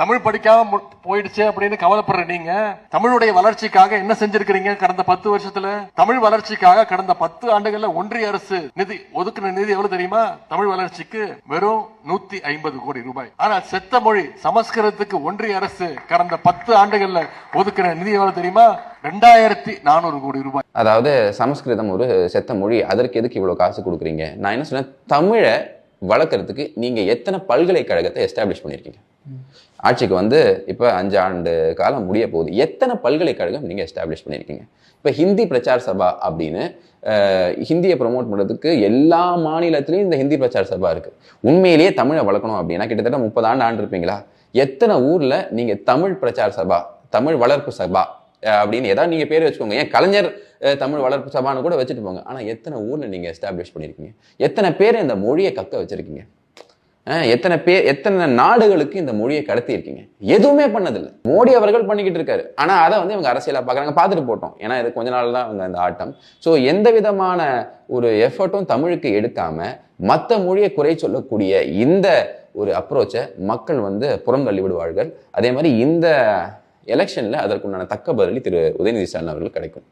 தமிழ் படிக்காம போயிடுச்சு அப்படின்னு கவலைப்படுற நீங்க தமிழுடைய வளர்ச்சிக்காக என்ன செஞ்சிருக்கிறீங்க? கடந்த 10 வருஷத்துல தமிழ் வளர்ச்சிக்காக கடந்த 10 ஆண்டுகள்ல ஒன்றிய அரசு ஒதுக்கின நிதி எவ்வளவு தெரியுமா? தமிழ் வளர்ச்சிக்கு வெறும் 150 கோடி ரூபாய். ஆனா செத்த மொழி சமஸ்கிருதத்துக்கு ஒன்றிய அரசு கடந்த 10 ஆண்டுகள்ல ஒதுக்கின நிதி எவ்வளவு தெரியுமா? 2400 கோடி ரூபாய். அதாவது சமஸ்கிருதம் ஒரு செத்த மொழி, அதற்கு எதுக்கு இவ்வளவு காசு கொடுக்குறீங்க? நான் என்ன சொன்னேன், தமிழை வளர்க்கறதுக்கு நீங்க எத்தனை பல்கலைக்கழகத்தை எஸ்டாப்ளிஷ் பண்ணிருக்கீங்க? ஆட்சிக்கு வந்து இப்ப 5 ஆண்டு காலம் முடிய போகுது. எத்தனை பல்கலைக்கழகம் நீங்க எஸ்டாப்ளிஷ் பண்ணிருக்கீங்க? இப்ப ஹிந்தி பிரச்சார சபா அப்படின்னு ஹிந்தியை ப்ரொமோட் பண்றதுக்கு எல்லா மாநிலத்திலையும் இந்த ஹிந்தி பிரச்சார சபா இருக்கு. உண்மையிலேயே தமிழை வளர்க்கணும் அப்படின்னா கிட்டத்தட்ட 30 ஆண்டு இருப்பீங்களா? எத்தனை ஊர்ல நீங்க தமிழ் பிரச்சார சபா, தமிழ் வளர்ப்பு சபா அப்படின்னு ஏதாவது நீங்க பேர் வச்சுக்கோங்க. ஏன் கலைஞர் தமிழ் வளர்ப்பு சபான்னு கூட வச்சுட்டு போங்க. ஆனா எத்தனை ஊர்ல நீங்க எஸ்டாப்ளிஷ் பண்ணிருக்கீங்க? எத்தனை பேர் இந்த மொழியை கக்க வச்சிருக்கீங்க? எத்தனை நாடுகளுக்கு இந்த மொழியை கடத்தி இருக்கீங்க? எதுவுமே பண்ணதில்லை. மோடி அவர்கள் பண்ணிக்கிட்டு இருக்காரு. ஆனா அதை வந்து இவங்க அரசியலா பாக்குறாங்க. பார்த்துட்டு போட்டோம், ஏன்னா இது கொஞ்ச நாள் தான் அவங்க அந்த ஆட்டம். ஸோ எந்த விதமான ஒரு எஃபர்ட்டும் தமிழுக்கு எடுக்காம மற்ற மொழியை குறை சொல்லக்கூடிய இந்த ஒரு அப்ரோச்சை மக்கள் வந்து புறந்தள்ளி விடுவார்கள். அதே மாதிரி இந்த எலெக்ஷன்ல அதற்குண்டான தக்க பதிலடி திரு உதயநிதி ஸ்டாலின் அவர்கள் கிடைக்கும்.